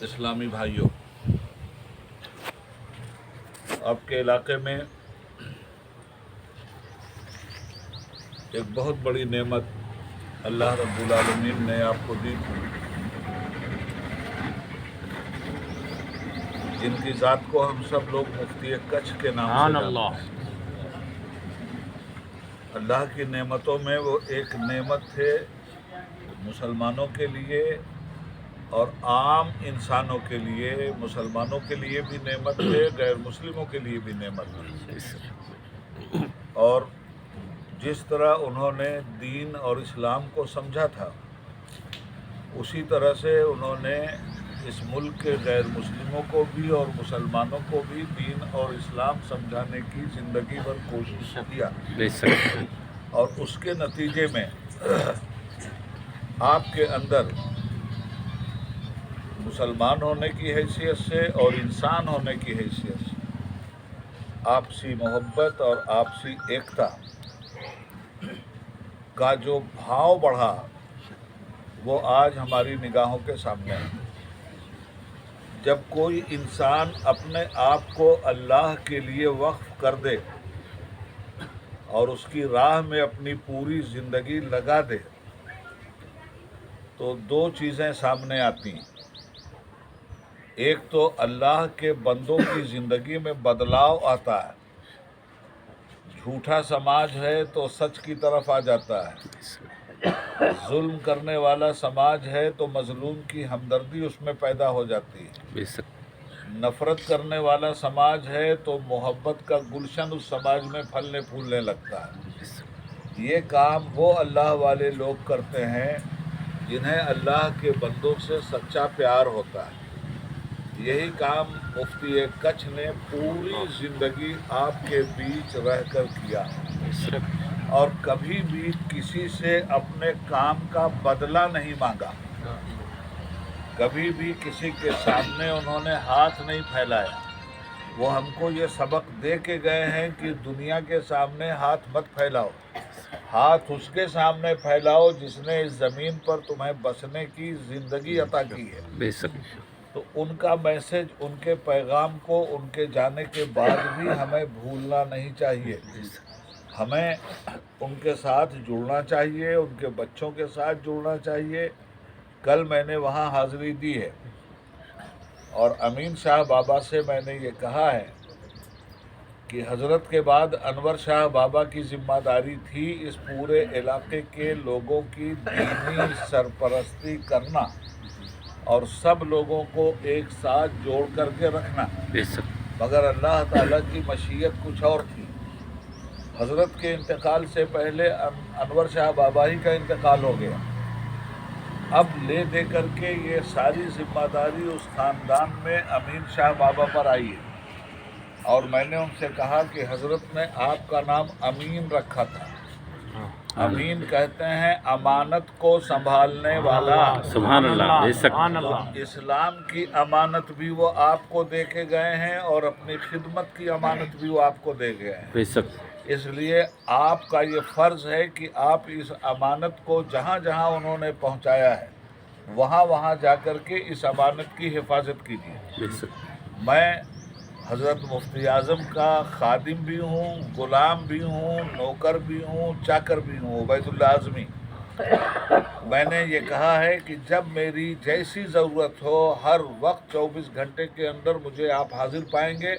اسلامی بھائیوں، آپ کے علاقے میں ایک بہت بڑی نعمت اللہ رب العالمین نے آپ کو دی تھی، جن کی ذات کو ہم سب لوگ مفتی کچھ کے نام سے جانتے ہیں۔ اللہ کی نعمتوں میں وہ ایک نعمت تھے مسلمانوں کے لیے اور عام انسانوں کے لیے، مسلمانوں کے لیے بھی نعمت تھے، غیر مسلموں کے لیے بھی نعمت تھے۔ اور جس طرح انہوں نے دین اور اسلام کو سمجھا تھا، اسی طرح سے انہوں نے اس ملک کے غیر مسلموں کو بھی اور مسلمانوں کو بھی دین اور اسلام سمجھانے کی زندگی بھر کوشش کیا، اور اس کے نتیجے میں آپ کے اندر مسلمان ہونے کی حیثیت سے اور انسان ہونے کی حیثیت سے آپسی محبت اور آپسی ایکتا کا جو بھاؤ بڑھا، وہ آج ہماری نگاہوں کے سامنے ہے۔ جب کوئی انسان اپنے آپ کو اللہ کے لیے وقف کر دے اور اس کی راہ میں اپنی پوری زندگی لگا دے تو دو چیزیں سامنے آتی ہیں۔ ایک تو اللہ کے بندوں کی زندگی میں بدلاؤ آتا ہے، جھوٹا سماج ہے تو سچ کی طرف آ جاتا ہے، ظلم کرنے والا سماج ہے تو مظلوم کی ہمدردی اس میں پیدا ہو جاتی ہے، نفرت کرنے والا سماج ہے تو محبت کا گلشن اس سماج میں پھلنے پھولنے لگتا ہے۔ یہ کام وہ اللہ والے لوگ کرتے ہیں جنہیں اللہ کے بندوں سے سچا پیار ہوتا ہے۔ یہی کام مفتی کچھ نے پوری زندگی آپ کے بیچ رہ کر کیا، اور کبھی بھی کسی سے اپنے کام کا بدلہ نہیں مانگا، کبھی بھی کسی کے سامنے انہوں نے ہاتھ نہیں پھیلایا۔ وہ ہم کو یہ سبق دے کے گئے ہیں کہ دنیا کے سامنے ہاتھ مت پھیلاؤ، ہاتھ اس کے سامنے پھیلاؤ جس نے اس زمین پر تمہیں بسنے کی زندگی عطا کی ہے۔ تو ان کا میسج، ان کے پیغام کو ان کے جانے کے بعد بھی ہمیں بھولنا نہیں چاہیے، ہمیں ان کے ساتھ جڑنا چاہیے، ان کے بچوں کے ساتھ جڑنا چاہیے۔ کل میں نے وہاں حاضری دی ہے اور امین شاہ بابا سے میں نے یہ کہا ہے کہ حضرت کے بعد انور شاہ بابا کی ذمہ داری تھی اس پورے علاقے کے لوگوں کی دینی سرپرستی کرنا اور سب لوگوں کو ایک ساتھ جوڑ کر کے رکھنا، مگر اللہ تعالیٰ کی مشیت کچھ اور تھی۔ حضرت کے انتقال سے پہلے انور شاہ بابا ہی کا انتقال ہو گیا، اب لے دے کر کے یہ ساری ذمہ داری اس خاندان میں امین شاہ بابا پر آئی ہے، اور میں نے ان سے کہا کہ حضرت نے آپ کا نام امین رکھا تھا۔ امین کہتے ہیں امانت کو سنبھالنے والا۔ سبحان اللہ۔ اسلام کی امانت بھی وہ آپ کو دے کے گئے ہیں اور اپنی خدمت کی امانت بھی وہ آپ کو دے گئے ہیں۔ اس لیے آپ کا یہ فرض ہے کہ آپ اس امانت کو جہاں جہاں انہوں نے پہنچایا ہے وہاں وہاں جا کر کے اس امانت کی حفاظت کیجیے۔ میں حضرت مفتی اعظم کا خادم بھی ہوں، غلام بھی ہوں، نوکر بھی ہوں، چاکر بھی ہوں، عبید اللہ اعظمی۔ میں نے یہ کہا ہے کہ جب میری جیسی ضرورت ہو ہر وقت 24 گھنٹے کے اندر مجھے آپ حاضر پائیں گے،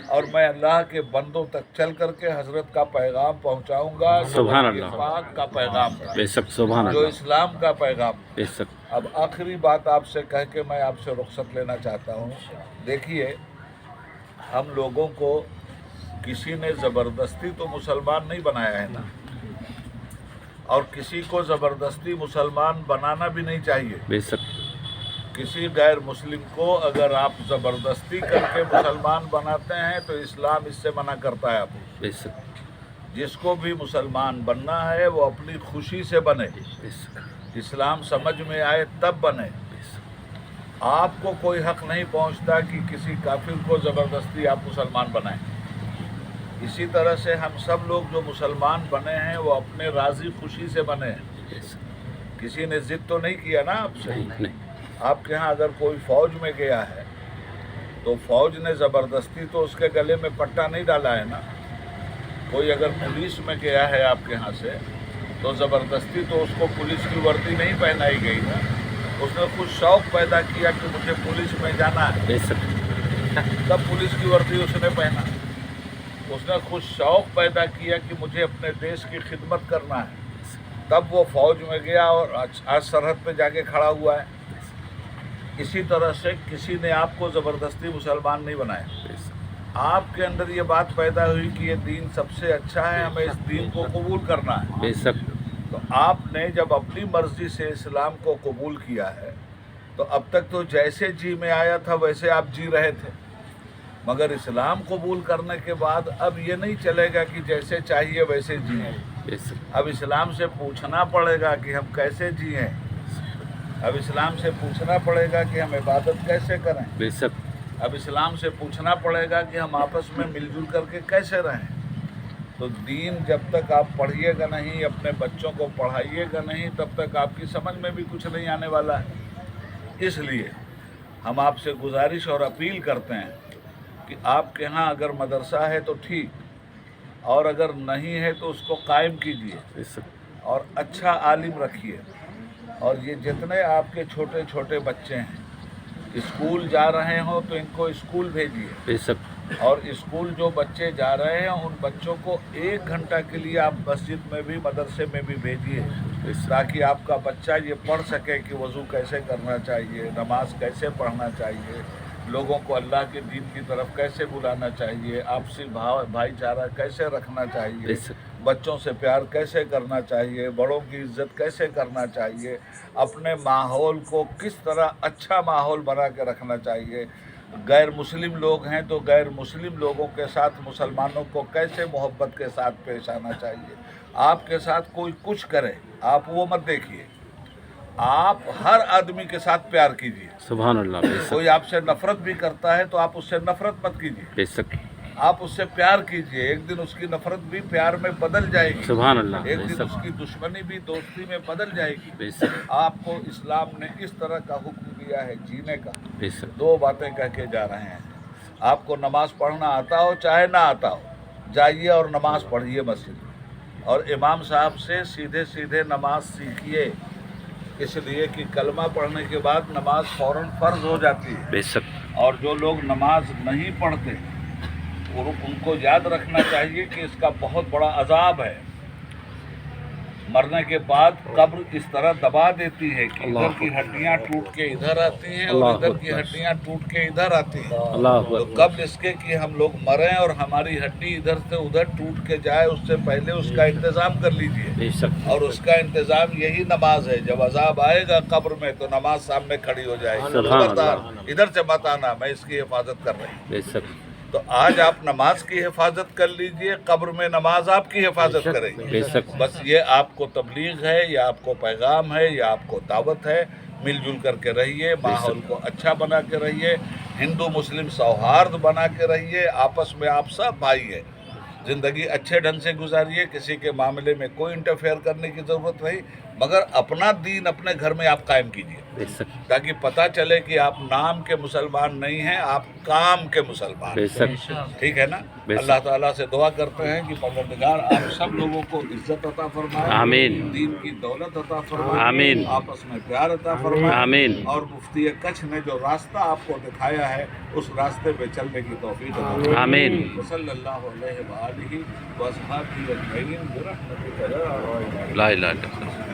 اور میں اللہ کے بندوں تک چل کر کے حضرت کا پیغام پہنچاؤں گا، سبحان جو اللہ، پاک کا پیغام تھا، سبحان جو اللہ، اسلام کا پیغام تھا۔ بے شک۔ اب آخری بات آپ سے کہہ کے میں آپ سے رخصت لینا چاہتا ہوں۔ دیکھیے، ہم لوگوں کو کسی نے زبردستی تو مسلمان نہیں بنایا ہے نا، اور کسی کو زبردستی مسلمان بنانا بھی نہیں چاہیے۔ بے شک۔ کسی غیر مسلم کو اگر آپ زبردستی کر کے مسلمان بناتے ہیں تو اسلام اس سے منع کرتا ہے آپ کو۔ بے شک۔ جس کو بھی مسلمان بننا ہے وہ اپنی خوشی سے بنے، بے شک۔ اسلام سمجھ میں آئے تب بنے۔ آپ کو کوئی حق نہیں پہنچتا کہ کسی کافر کو زبردستی آپ مسلمان بنائیں۔ اسی طرح سے ہم سب لوگ جو مسلمان بنے ہیں وہ اپنے راضی خوشی سے بنے ہیں، کسی نے ضد تو نہیں کیا نا آپ سے۔ आपके यहाँ अगर कोई फौज में गया है तो फौज ने ज़बरदस्ती तो उसके गले में पट्टा नहीं डाला है ना। कोई अगर पुलिस में गया है आपके यहाँ से तो ज़बरदस्ती तो उसको पुलिस की वर्दी नहीं पहनाई गई ना। उसने कुछ शौक़ पैदा किया कि मुझे पुलिस में जाना है, तब पुलिस की वर्दी उसने पहना। उसने कुछ शौक़ पैदा किया कि मुझे अपने देश की खिदमत करना है, तब वो फौज में गया और आज सरहद पे जाके खड़ा हुआ है। इसी तरह से किसी ने आपको ज़बरदस्ती मुसलमान नहीं बनाया। आपके अंदर ये बात पैदा हुई कि ये दीन सबसे अच्छा है, हमें इस दीन को कबूल करना है। बेशक। तो आपने जब अपनी मर्जी से इस्लाम को कबूल किया है तो अब तक तो जैसे जी में आया था वैसे आप जी रहे थे, मगर इस्लाम कबूल करने के बाद अब ये नहीं चलेगा कि जैसे चाहिए वैसे जिए। अब इस्लाम से पूछना पड़ेगा कि हम कैसे जिए। अब इस्लाम से पूछना पड़ेगा कि हम इबादत कैसे करें। बेशक। अब इस्लाम से पूछना पड़ेगा कि हम आपस में मिलजुल करके कैसे रहें। तो दीन जब तक आप पढ़िएगा नहीं, अपने बच्चों को पढ़ाइएगा नहीं, तब तक आपकी समझ में भी कुछ नहीं आने वाला है। इसलिए हम आपसे गुजारिश और अपील करते हैं कि आपके यहाँ अगर मदरसा है तो ठीक, और अगर नहीं है तो उसको कायम कीजिए और अच्छा आलिम रखिए। और ये जितने आपके छोटे छोटे बच्चे हैं स्कूल जा रहे हो तो इनको स्कूल भेजिए। बेशक। और स्कूल जो बच्चे जा रहे हैं उन बच्चों को 1 घंटा के लिए आप मस्जिद में भी मदरसे में भी भेजिए, ताकि आपका बच्चा ये पढ़ सके कि वज़ू कैसे करना चाहिए, नमाज कैसे पढ़ना चाहिए, लोगों को अल्लाह के दीन की तरफ कैसे बुलाना चाहिए, आपसी भाईचारा कैसे रखना चाहिए, बच्चों से प्यार कैसे करना चाहिए, बड़ों की इज्जत कैसे करना चाहिए, अपने माहौल को किस तरह अच्छा माहौल बना के रखना चाहिए। गैर मुस्लिम लोग हैं तो गैर मुस्लिम लोगों के साथ मुसलमानों को कैसे मोहब्बत के साथ पेश आना चाहिए। आपके साथ कोई कुछ करे आप वो मत देखिए, आप हर आदमी के साथ प्यार कीजिए। सुभान अल्लाह। कोई आपसे नफरत भी करता है तो आप उससे नफरत मत कीजिए, बेशक। आप उससे प्यार कीजिए। एक दिन उसकी नफरत भी प्यार में बदल जाएगी। सुभान अल्लाह। एक दिन उसकी दुश्मनी भी दोस्ती में बदल जाएगी। बेशक। आपको इस्लाम ने इस तरह का हुक्म दिया है जीने का। बेशक। 2 बातें कह के जा रहे हैं। आपको नमाज पढ़ना आता हो चाहे ना आता हो, जाइए और नमाज पढ़िए मस्जिद में, और इमाम साहब से सीधे सीधे नमाज सीखिए, इसलिए कि कलमा पढ़ने के बाद नमाज फ़ौरन फ़र्ज हो जाती है। बेशक। और जो लोग नमाज नहीं पढ़ते उनको याद रखना चाहिए कि इसका बहुत बड़ा अजाब है। मरने के बाद कब्र इस तरह दबा देती है कि इधर की हड्डियां टूट के इधर आती हैं और इधर की हड्डियां टूट के इधर आती हैं। तो कब्र इसके कि हम लोग मरें और हमारी हड्डी इधर से उधर टूट के जाए, उससे पहले उसका इंतज़ाम कर लीजिए। और उसका इंतज़ाम यही नमाज है। जब अजाब आएगा कब्र में तो नमाज सामने खड़ी हो जाएगी, खबरदार इधर से मत आना, मैं इसकी हिफाजत कर रही हूँ। तो आज आप नमाज की हिफाजत कर लीजिए, कब्र में नमाज आपकी हिफाजत करेगी। बस ये आपको तबलीग है, या आपको पैगाम है, या आपको दावत है। मिलजुल करके रहिए, माहौल को अच्छा बना के रहिए, हिंदू मुस्लिम सौहार्द बना के रहिए, आपस में आप सब भाई है। ज़िंदगी अच्छे ढंग से गुजारिए, किसी के मामले में कोई इंटरफेयर करने की ज़रूरत नहीं, मगर अपना दीन अपने घर में आप कायम कीजिए, ताकि पता चले कि आप नाम के मुसलमान नहीं हैं, आप काम के मुसलमान हैं। ठीक है ना। अल्लाह ताला से दुआ करते हैं कि परवरदिगार आप सब लोगों को इज्जत अता फरमाए, आमीन। दीन की दौलत अता फरमाए, आमीन। आपस में प्यार अता फरमाए, आमीन। और मुफ्ती कच्छ ने जो रास्ता आपको दिखाया है उस रास्ते पे चलने की तौफीक अता फरमाए। आमीन। सल्लल्लाहु अलैहि व आलिहि व अस्हाबिही अजमईन बिरहमतिका या अर्हमर राहिमीन। ला इलाहा इल्लल्लाह।